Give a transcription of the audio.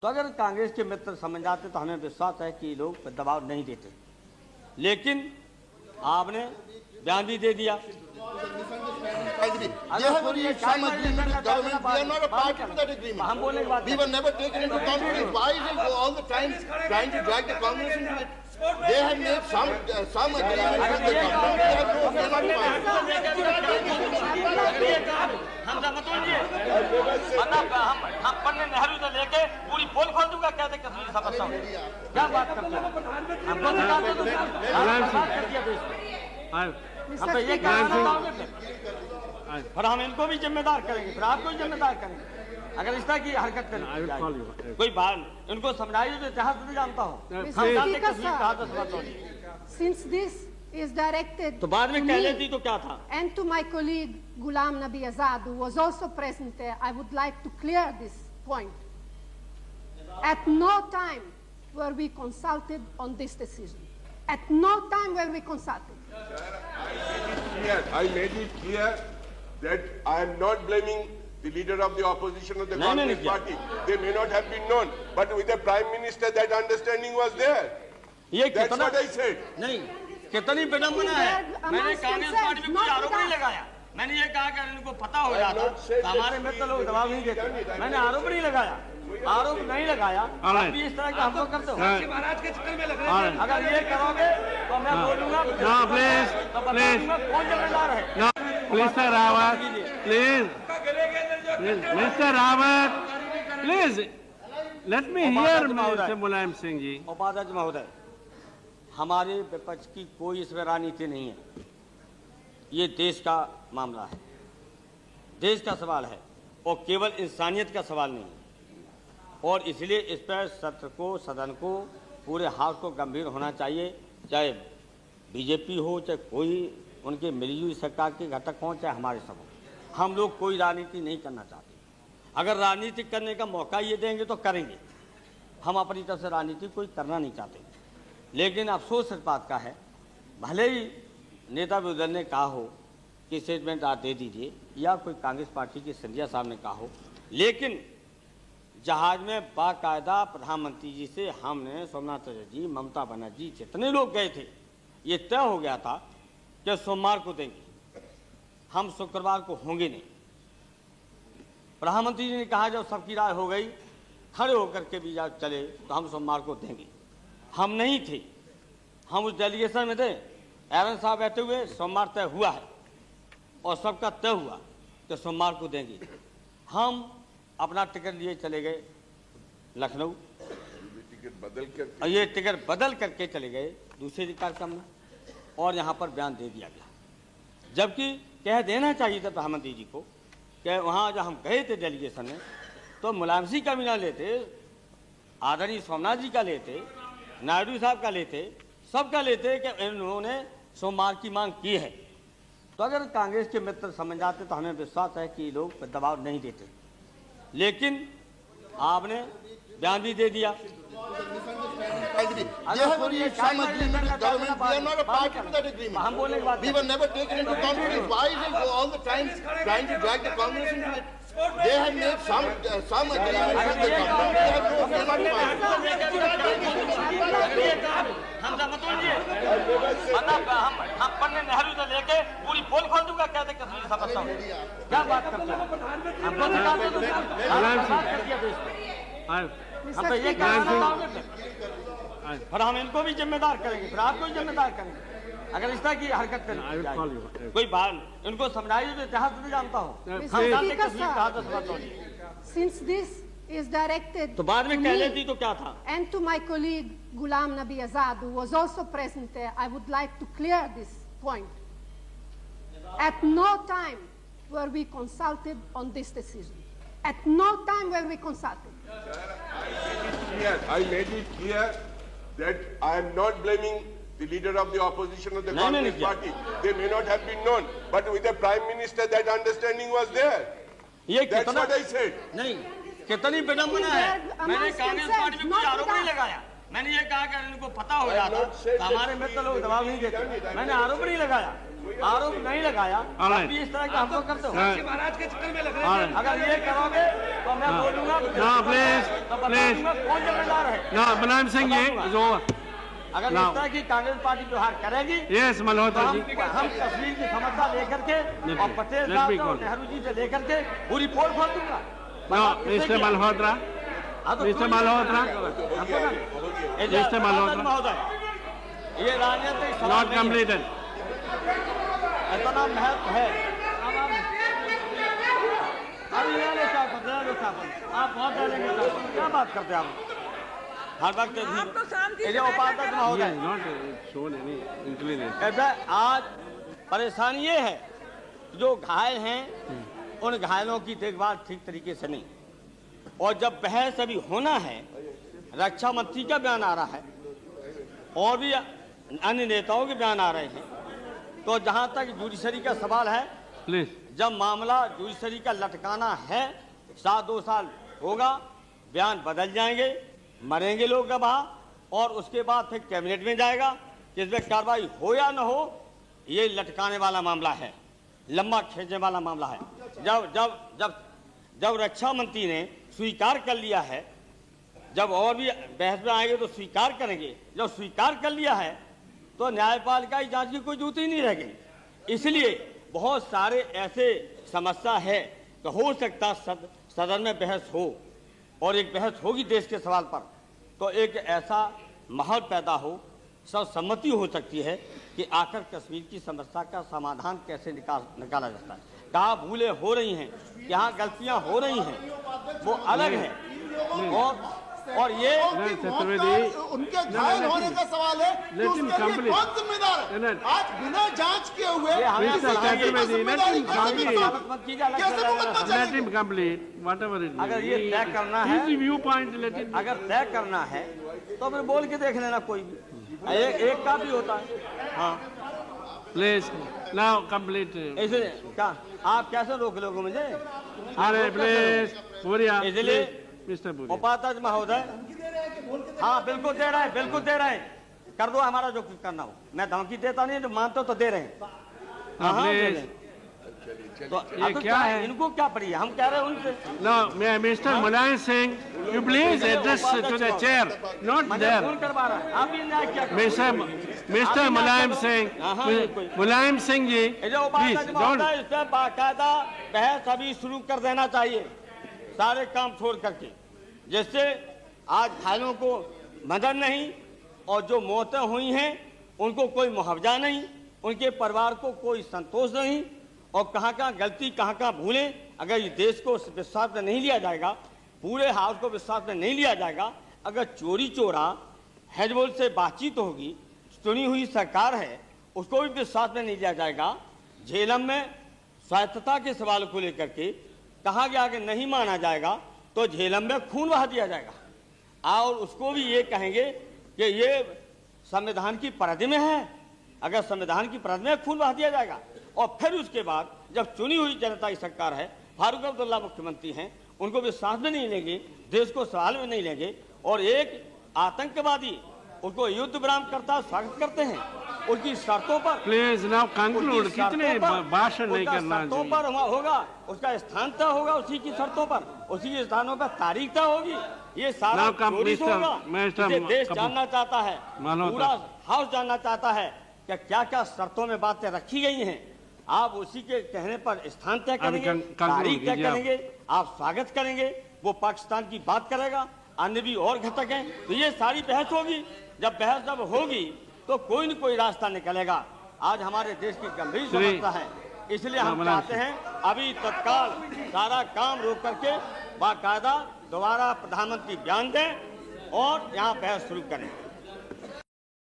तो अगर कांग्रेस के मित्र समझ जाते तो हमें विश्वास है कि लोग दबाव नहीं देते, लेकिन आपने बयान भी दे दिया। हम बोलने के बाद They have made some agreement with the government. हम पंडित नेहरू से लेके पूरी पोल खोल दूंगा, कहते कश्मीर समझता हूँ। क्या बात करते हैं? हमको सिखाते तो कर दिया देश में। हम तो ये क्या फिर हम इनको भी जिम्मेदार करेंगे, फिर आपको भी जिम्मेदार करेंगे अगर इस तरह की हरकत करें। कोई बात इनको समझाइए तो इतिहास नहीं जानता हो। Since this is directed तो बाद में कह लेती तो क्या था? And to my colleague Ghulam Nabi Azad, who was also present there, I would like to clear this point. At no time were we consulted on this decision. At no time were we consulted. I made it clear that I am not blaming the leader of the opposition of the Congress party. They may not have been known, but with the Prime Minister that understanding was there. That's what I said. नहीं, कितनी विडंबना है। मैंने Congress party पे कोई आरोप नहीं लगाया। मैंने ये कहा कि इनको पता हो जाता तो हमारे मित्र लोग दबाव नहीं देते। मैंने आरोप नहीं लगाया, आरोप नहीं लगाया। अभी इस तरह का हमको करते हो। महाराज के चक्कर में लग रहे हैं। अगर ये करोगे तो मैं बोलूंगा कौन जिम्मेदार है? Mr. Rawat, please. Mr. Rawat, please. Let me hear Mr. Mulayam Singh ji. उपाध्यक्ष महोदय, हमारे विपक्ष की कोई इसमें राजनीति नहीं है। ये देश का मामला है, देश का सवाल है और केवल इंसानियत का सवाल नहीं है। और इसलिए इस पर सत्र को, सदन को, पूरे हाउस को गंभीर होना चाहिए, चाहे बीजेपी हो, चाहे कोई उनके मिली हुई सरकार के घटक हों, चाहे हमारे सब हों। हम लोग कोई राजनीति नहीं करना चाहते। अगर राजनीति करने का मौका ये देंगे तो करेंगे। हम अपनी तरफ से राजनीति कोई करना नहीं चाहते। लेकिन अफसोस इस बात का है, भले ही नेता विरोधी दल ने कहा हो कि स्टेटमेंट आप दे दीजिए, या कोई कांग्रेस पार्टी के सिंधिया साहब ने कहा हो, लेकिन जहाज में बाकायदा प्रधानमंत्री जी से हमने, सोमनाथ चटर्जी जी, ममता बनर्जी, जितने लोग गए थे, ये तय हो गया था कि सोमवार को देंगे, हम शुक्रवार को होंगे नहीं। प्रधानमंत्री जी ने कहा जब सबकी राय हो गई, खड़े होकर के भी जब चले तो हम सोमवार को देंगे। हम नहीं थे, हम उस डेलीगेशन में थे। एरन साहब बैठे हुए, सोमवार तय हुआ है और सबका तय हुआ कि सोमवार को देंगे। हम अपना टिकट लिए चले गए लखनऊ, और ये टिकट बदल करके चले गए दूसरे कार्यक्रम में, और यहाँ पर बयान दे दिया गया। जबकि कह देना चाहिए था प्रधानमंत्री जी को कि वहाँ जब हम गए थे डेलीगेशन में तो मुलायम सिंह का भी ना लेते, आदरणीय सोमनाथ जी का लेते, नायडू साहब का लेते, सबका लेते कि इन्होंने सोमवार की मांग की है। तो अगर कांग्रेस के मित्र समझ जाते तो हमें विश्वास है कि लोग दबाव नहीं देते, लेकिन आपने बयान भी दे दिया। हम बोलने के बाद We were never taken into conflict. Why is it all the time trying to drag the Congress into it? They have made some agreement with the government. हम पंडित नेहरू से लेके पूरी पोल खोल दूंगा, कहते कश्मीर समझता हूँ। क्या बात करते हैं? हमको सिखाते तो कर दिया देश में। हम तो ये क्या फिर हम इनको भी जिम्मेदार करेंगे, फिर आपको भी जिम्मेदार करेंगे अगर इस तरह की हरकत करें। कोई बात इनको समझाइए तो इतिहास नहीं जानता हो। हम जानते कश्मीर कहाँ से समझता हूँ। Since this is directed तो बाद में कह लेती तो क्या था? And to my colleague Ghulam Nabi Azad, who was also present there, I would like to clear this point. At no time were we consulted on this decision. At no time were we consulted. I made it clear that I am not blaming the leader of the opposition of the Congress party. They may not have been known, but with the Prime Minister that understanding was there. That's what I said. नहीं, कितनी विडंबना है। मैंने Congress party पे कोई आरोप नहीं लगाया। मैंने ये कहा कि इनको पता हो जाता तो हमारे मित्र लोग दबाव नहीं देते। मैंने आरोप नहीं लगाया, आरोप नहीं लगाया, Alright. आप भी इस तरह का हमको करते हो। महाराज के चक्कर में लग रहे हैं। अगर ये करोगे तो मैं बोलूंगा No, please, तो बता please. दूंगा कौन जिम्मेदार है। No, Mulayam Singh ji is over. अगर Now. इस तरह की कांग्रेस पार्टी व्यवहार करेगी Yes, तो Malhotra हम ji. कश्मीर की समस्या लेकर के Let और me- पटेल let साहब me से और go. नेहरू जी से लेकर के पूरी पोल खोल दूंगा। No, Mr. Malhotra. हाँ, तो Mr. पूरी- Malhotra. हमको ना- ये जो Mr. Malhotra. महोदय, ये राजनीतिक सवाल Not नहीं है। completed. इतना महत्व है। अब ये लो साहब, आप बहुत डालेंगे साहब। क्या बात करते हैं आप? हर वक्त आप तो शांति से ये जो उपाध्यक्ष He महोदय, has not shown any inclination. ऐसा आज परेशानी ये है जो घायल हैं उन घायलों की देखभाल ठीक तरीके से नहीं, और जब बहस अभी होना है, रक्षा मंत्री का बयान आ रहा है और भी अन्य नेताओं के बयान आ रहे हैं, तो जहां तक जुडिशरी का सवाल है, Please. जब मामला जुडिशरी का लटकाना है, 2 साल होगा, बयान बदल जाएंगे, मरेंगे लोग गवाह, और उसके बाद फिर कैबिनेट में जाएगा कि इसमें कार्रवाई हो या न हो। ये लटकाने वाला मामला है, लंबा खींचने वाला मामला है। जब जब जब जब रक्षा मंत्री ने स्वीकार कर लिया है, जब और भी बहस में आएंगे तो स्वीकार करेंगे, जब स्वीकार कर लिया है तो न्यायपालिका की जांच की कोई जरूरत ही नहीं रह गई। इसलिए बहुत सारे ऐसे समस्या है कि हो सकता सदन में बहस हो, और एक बहस होगी देश के सवाल पर, तो एक ऐसा माहौल पैदा हो, सर्वसम्मति हो सकती है कि आखिर कश्मीर की समस्या का समाधान कैसे निकाला जाता है। कहाँ भूलें हो रही हैं, यहाँ गलतियाँ हो रही हैं, वो अलग है। और ये उनके घायल होने का सवाल है कि Let him उसके लिए complete. कौन जिम्मेदार है? Let- आज बिना जांच किए हुए ये हमें किसी Mr. की Chaturvedi, जिम्मेदारी let him कैसे complete. बताओ? कैसे मुकदमा Let चलेगा? him complete whatever it may अगर ये be. तय करना है, His viewpoint, let him. अगर तय करना है तो फिर बोल के देख लेना, कोई भी एक का भी होता है। हाँ, Please, now complete. इसलिए क्या आप कैसे रोक लोगे मुझे? Are please, Puria, इसलिए please, Mr. Puria. उपाध्यक्ष महोदय, हाँ बिल्कुल दे रहे हैं, बिल्कुल दे रहे हैं, कर दो हमारा जो कुछ करना हो। मैं धमकी देता नहीं, जो मानते हो तो दे रहे हैं। हाँ, हाँ, दे रहे Please. हैं। तो ये अब तो क्या है? इनको क्या पड़ी है? हम कह रहे हैं उनसे। Now, may Mr. Mulayam Singh, you please address to the chair, not मुझे there. फोन करवा रहा है, आप भी न्याय क्या करो? Mr. Mulayam Singh, हाँ, कोई- Mulayam Singh ji, ये जो please उपाध्यक्ष don't. महोदय, इस पर बाकायदा बहस अभी शुरू कर देना चाहिए, सारे काम छोड़ करके, जिससे आज घायलों को मदद नहीं, और जो मौतें हुई हैं उनको कोई मुआवजा नहीं, उनके परिवार को कोई संतोष नहीं, और कहाँ कहाँ गलती कहाँ कहाँ भूलें। अगर ये देश को विश्वास में नहीं लिया जाएगा, पूरे हाउस को विश्वास में नहीं लिया जाएगा, अगर चोरी चोरा हिजबुल से बातचीत होगी, चुनी हुई सरकार है उसको भी विश्वास में नहीं लिया जाएगा, झेलम में स्वायत्तता के सवाल को लेकर के कहा गया कि नहीं माना जाएगा, तो झेलम में खून बहा दिया जाएगा, और उसको भी ये कहेंगे कि ये संविधान की परिधि में है। अगर संविधान की परिधि में खून बहा दिया जाएगा, और फिर उसके बाद जब चुनी हुई जनता की सरकार है, फारूक अब्दुल्ला मुख्यमंत्री हैं, उनको विश्वास में नहीं लेंगे, देश को सवाल में नहीं लेंगे, और एक आतंकवादी उसको युद्ध विराम करता स्वागत करते हैं, उसकी शर्तों पर, Please now conclude. उसकी कितने शर्तों पर- भाषण नहीं उसका करना शर्तों चाहिए. पर होगा, उसका स्थान तय होगा, उसी की शर्तों पर, उसी के स्थानों पर तारीख तय होगी। ये सारा Now come, चोरी से Mr. होगा। Mr. इसे देश Kapoor. जानना चाहता है, Malhotra. पूरा हाउस जानना चाहता है कि क्या क्या शर्तों में बातें रखी गई हैं। आप उसी के कहने पर स्थान तय करेंगे, conclude तारीख तय कीजिए आप. करेंगे, आप स्वागत करेंगे, वो पाकिस्तान की बात करेगा, अन्य भी और घटक हैं, तो ये सारी बहस होगी। जब होगी तो कोई न कोई रास्ता निकलेगा। आज हमारे देश की गंभीर समस्या है, इसलिए हम चाहते हैं अभी तत्काल सारा काम रोक करके बाकायदा दोबारा प्रधानमंत्री बयान दें और यहाँ बहस शुरू करें।